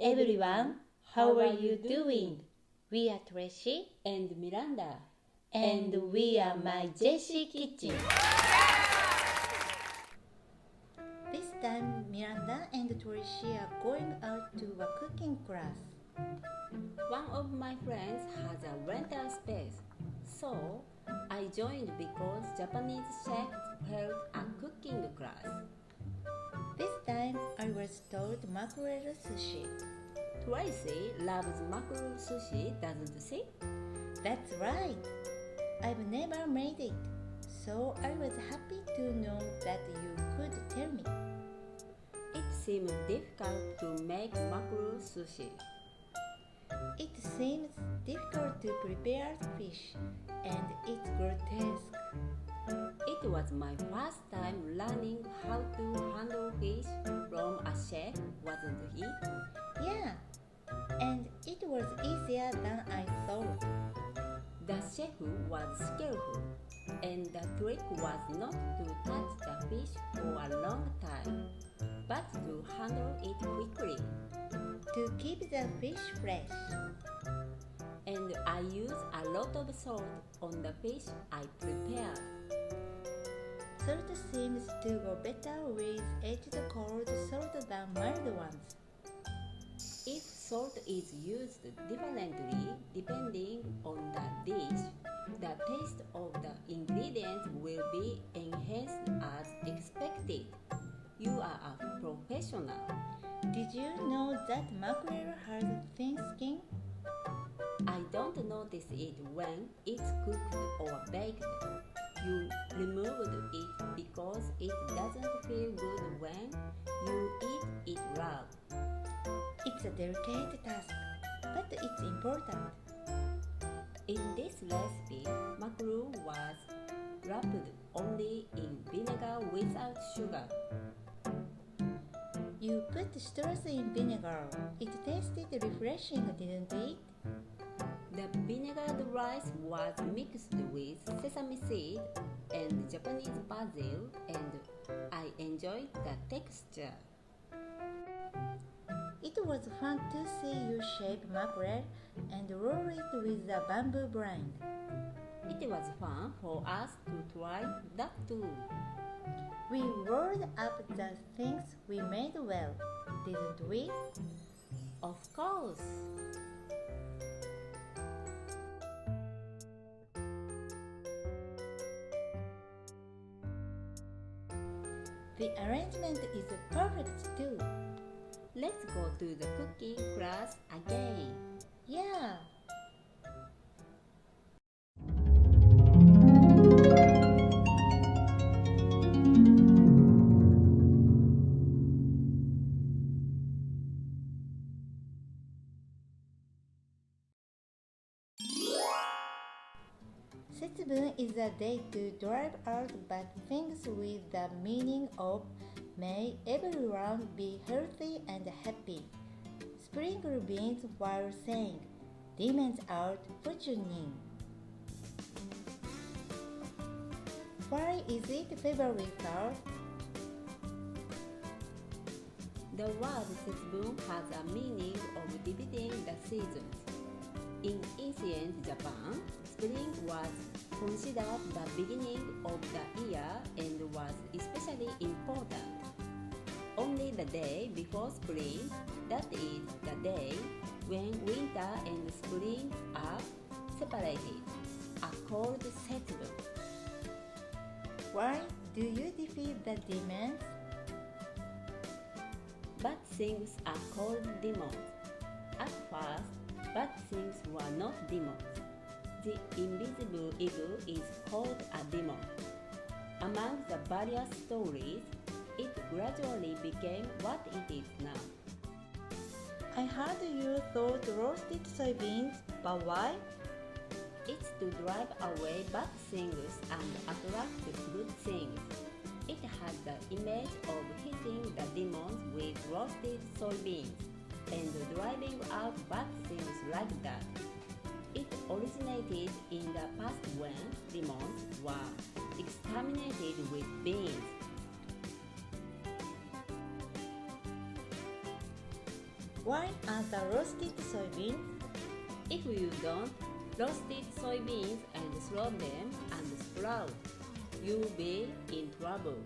everyone, how are you doing? We are Tracy and Miranda, and we are My Jessie Kitchen. This time Miranda and Tracy are going out to a cooking class. One of my friends has a rental space, so I joined because Japanese chefs held a cooking class. This time I was taught mackerel sushi. Tracy loves mackerel sushi, doesn't she? That's right. I've never made it, so I was happy to know that you could tell me. It seemed difficult to make mackerel sushi. It seems difficult to prepare fish, and it's grotesque. It was my first time learning how to handle fish from a chef, wasn't it? Yeah, and it was easier than I thought. The chef was skillful, and the trick was not to touch the fish for a long time, but to handle it quickly. To keep the fish fresh. And I used a lot of salt on the fish I prepared. Salt seems to go better with aged cold salt than mild ones. If salt is used differently depending on the dish, the taste of the ingredients will be enhanced as expected. You are a professional. Did you know that mackerel has thin skin? I don't notice it when it's cooked or baked. You removed it because it doesn't feel good when you eat it raw. It's a delicate task, but it's important. In this recipe, mackerel was wrapped only in vinegar without sugar. You put citrus in vinegar. It tasted refreshing, didn't it? The vinegared rice was mixed with sesame seed and Japanese basil, and I enjoyed the texture. It was fun to see you shape mackerel and roll it with a bamboo brine. It was fun for us to try that too. We rolled up the things we made well, didn't we? Of course! The arrangement is perfect too. Let's go to the cooking class again. Yeah! Setsubun is a day to drive out bad things with the meaning of may everyone be healthy and happy. Sprinkle beans while saying demons out, fortune in. Why is it February 3rd? The word setsubun has a meaning of dividing the seasons. In ancient Japan, spring was considered the beginning of the year and was especially important. Only the day before spring, that is the day when winter and spring are separated, are called setsubun. Why do you defeat the demons? Bad things are called demons. At first, bad things were not demons. The invisible evil is called a demon. Among the various stories, it gradually became what it is now. I heard you thought roasted soybeans, but why? It's to drive away bad things and attract good things. It has the image of hitting the demons with roasted soybeans and driving out bad things like that. It originated in the past when demons were exterminated with beans. Why are the roasted soybeans? If you don't roasted soybeans and throw them and sprout, you'll be in trouble.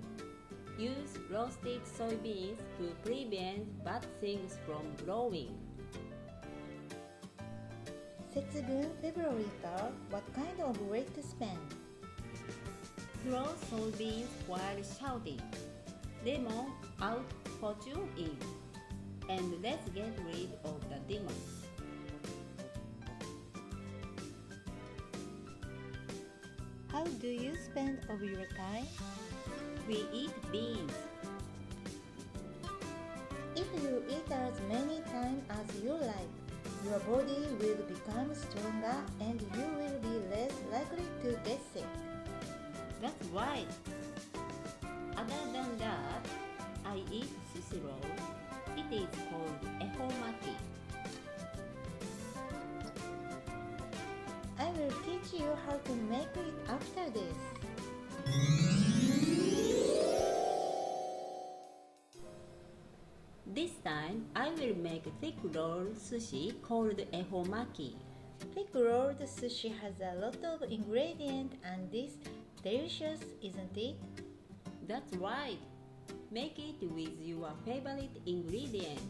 Use roasted soybeans to prevent bad things from growing.節分 February 3rd, what kind of way to spend? Throw soybeans while shouting, "Demon out, fortune in," and let's get rid of the demons. How do you spend of your time? We eat beans. If you eat as many times as you like, your body will become stronger and you will be less likely to get sick. That's right. Other than that, I eat sushi roll. It is called Ehoumaki. I will teach you how to make it after this. This time, I will make thick roll sushi called Ehoumaki. Thick rolled sushi has a lot of ingredients and is delicious, isn't it? That's right. Make it with your favorite ingredients.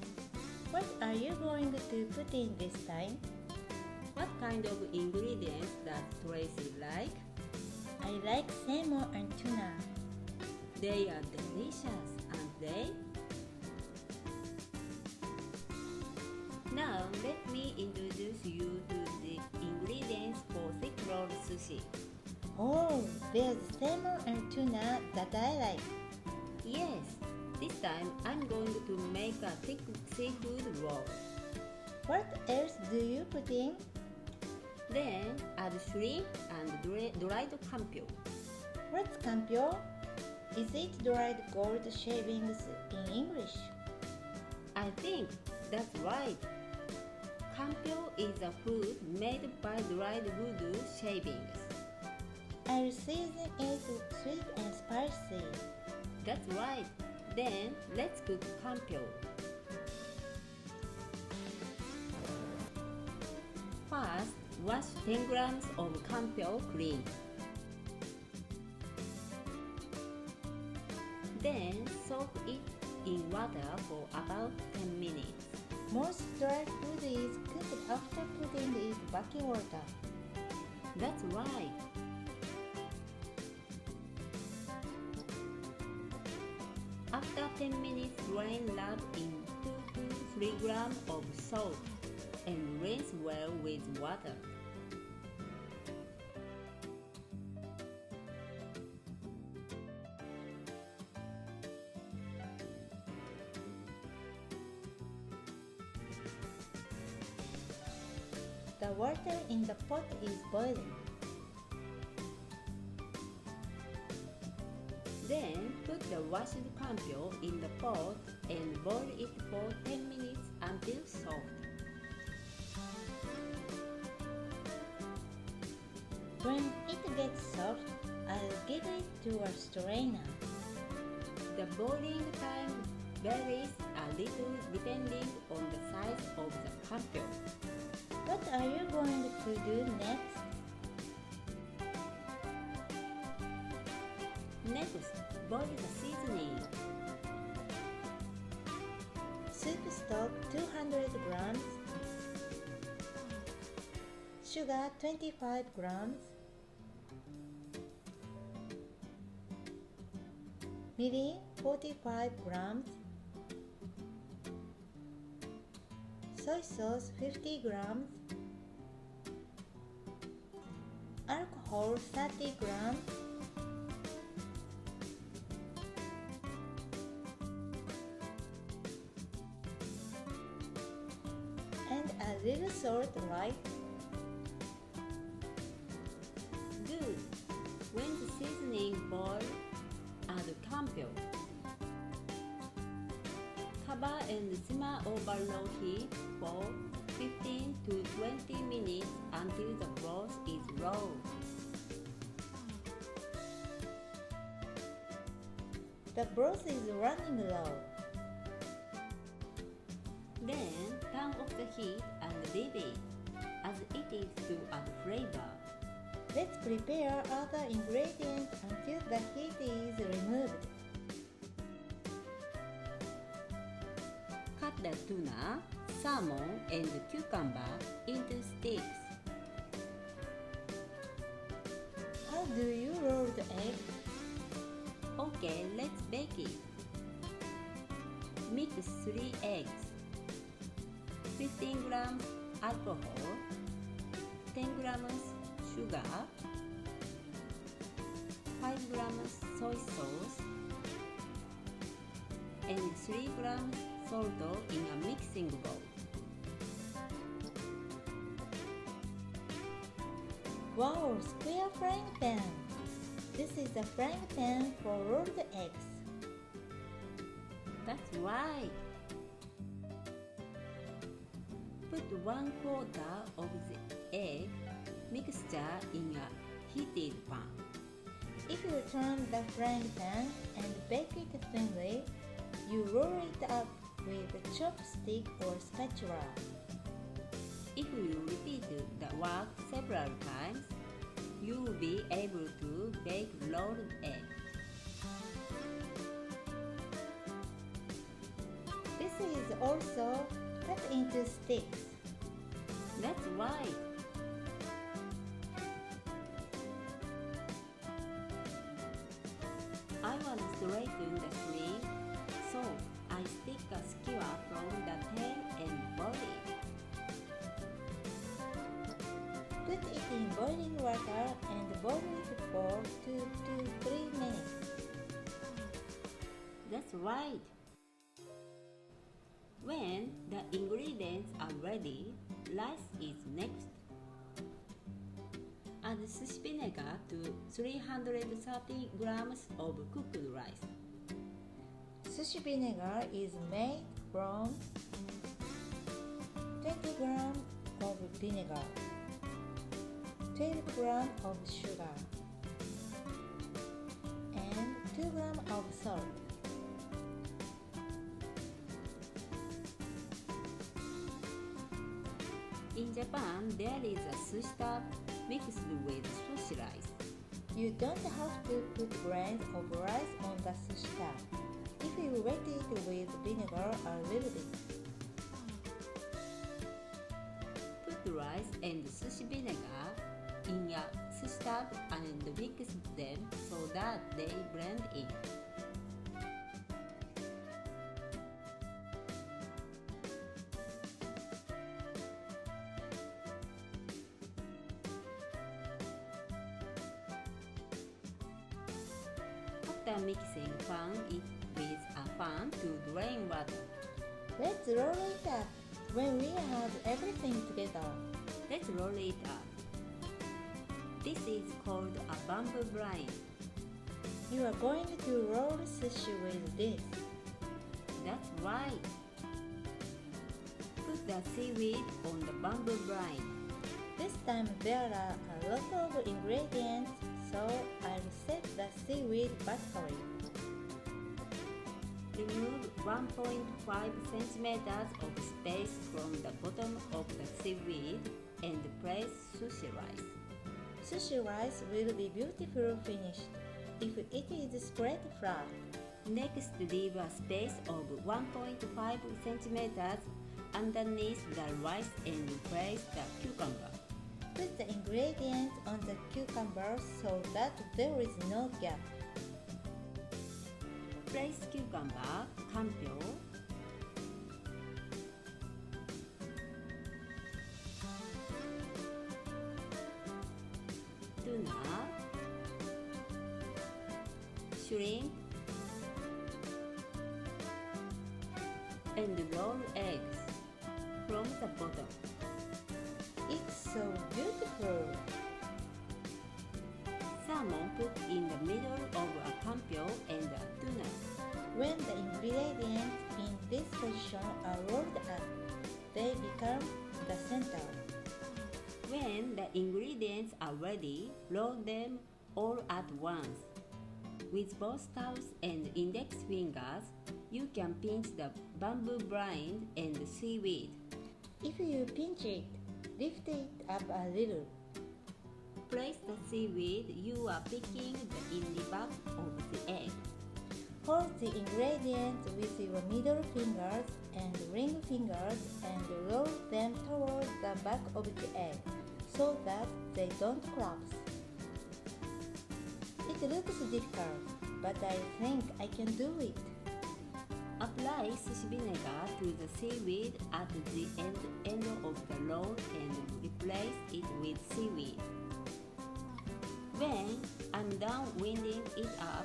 What are you going to put in this time? What kind of ingredients does Tracy like? I like salmon and tuna. They are delicious, aren't they? Now let me introduce you to the ingredients for thick roll sushi. Oh, there's salmon and tuna that I like. Yes, this time I'm going to make a thick seafood roll. What else do you put in? Then add shrimp and dried campio. What's campio? Is it dried gold shavings in English? I think that's right. Campio is a food made by dried wood shavings. I'll season it sweet and spicy. That's right. Then let's cook campio. First, wash 10 grams of campio clean. Then soak it in water for about 10 minutes. Most dry food is cooked after putting it back in water. That's right. After 10 minutes, drain lard in 2 to 3 grams of salt and rinse well with water. The water in the pot is boiling. Then put the washed campio in the pot and boil it for 10 minutes until soft. When it gets soft, I'll give it to a strainer. The boiling time varies a little depending on the size of the campio. What are you going to do next? Next, boil the seasoning. Soup stock 200 grams, sugar 25 grams, mirin 45 grams, soy sauce 50 grams, alcohol 30 grams, and a little salt, right? Good. When the seasoning boils, add campio. Cover and simmer over low heat for 15 to 20 minutes until the broth is raw. The broth is running low. Then the heat and leave it, as it is to add flavor. Let's prepare other ingredients until the heat is removed. Cut the tuna, salmon, and cucumber into sticks. How do you roll the egg? Okay, let's bake it. Mix 3 eggs, 15 grams alcohol, 10 grams sugar, 5 grams soy sauce, and 3 grams salt in a mixing bowl. Wow, square frying pan! This is a frying pan for rolled eggs. That's right. Put 1/4 of the egg mixture in a heated pan. If you turn the frying pan and bake it thinly, you roll it up with a chopstick or spatula. If you repeat the work several times, you will be able to bake rolled eggs. This is also cut into sticks. That's right. I want to straighten the string, so I stick a skewer from the tail and boil it. Put it in boiling water and boil it for 2 to 3 minutes. That's right. When the ingredients are ready, rice is next. Add sushi vinegar to 330 grams of cooked rice. Sushi vinegar is made from 20 grams of vinegar, 12 grams of sugar, and 2 grams of salt. In Japan, there is a sushi stuff mixed with sushi rice. You don't have to put grains of rice on the sushi stuff if you wet it with vinegar a little bit. Put rice and sushi vinegar in a sushi tub and mix them so that they blend in. After mixing, fan it with a fan to drain water. Let's roll it up when we have everything together. Let's roll it up. This is called a bamboo brine. You are going to roll sushi with this. That's right. Put the seaweed on the bamboo brine. This time there are a lot of ingredients, so I'll set the seaweed vertically. Remove 1.5 centimeters of space from the bottom of the seaweed and place sushi rice. Sushi rice will be beautifully finished if it is spread flat. Next, leave a space of 1.5 centimeters underneath the rice and place the cucumber. Put the ingredients on the cucumber so that there is no gap. Place cucumber, kampyo, tuna, shrimp, and roll eggs from the bottom. It's so beautiful! Salmon put in the middle of a kampyo and a tuna. When the ingredients in this position are rolled up, they become the center. When the ingredients are ready, roll them all at once. With both thumbs and index fingers, you can pinch the bamboo brine and seaweed. If you pinch it, lift it up a little. Place the seaweed you are picking in the back of the egg. Hold the ingredients with your middle fingers and ring fingers and roll them toward the back of the egg so that they don't collapse. It looks difficult, but I think I can do it. Apply sushi vinegar to the seaweed at the end of the roll and replace it with seaweed. When I'm done winding it up,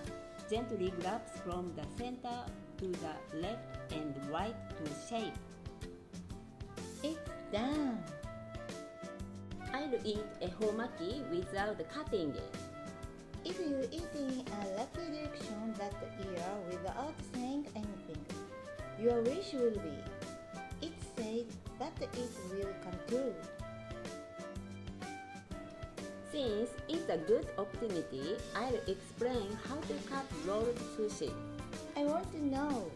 gently grab from the center to the left and right to shape. It's done! I'll eat Ehoumaki without cutting it. If you're eating a lucky direction that year without saying anything, your wish will be, it said that it will come true. Since it's a good opportunity, I'll explain how to cut rolled sushi. I want to know.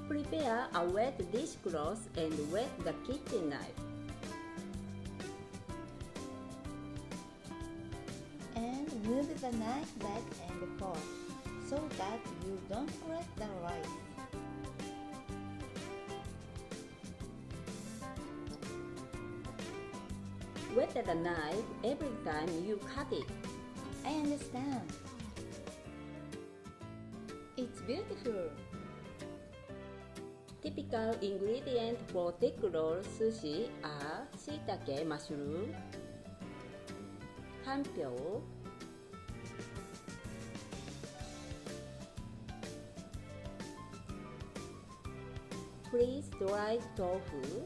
Prepare a wet dishcloth and wet the kitchen knife. And move the knife back and forth so that you don't crack the rice. Wet the knife every time you cut it. I understand. It's beautiful. Typical ingredients for thick roll sushi are shiitake mushroom, hanpyo, freeze-dried tofu,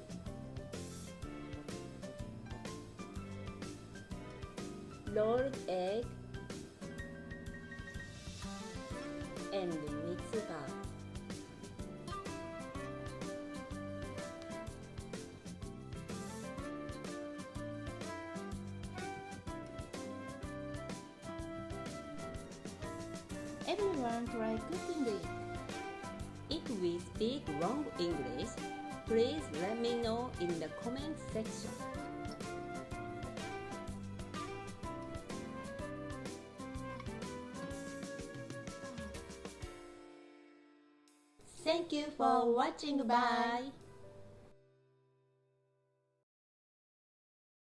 rolled egg, and mitsuga. Everyone try cooking it. If we speak wrong English, please let me know in the comment section. Thank you for watching. Bye.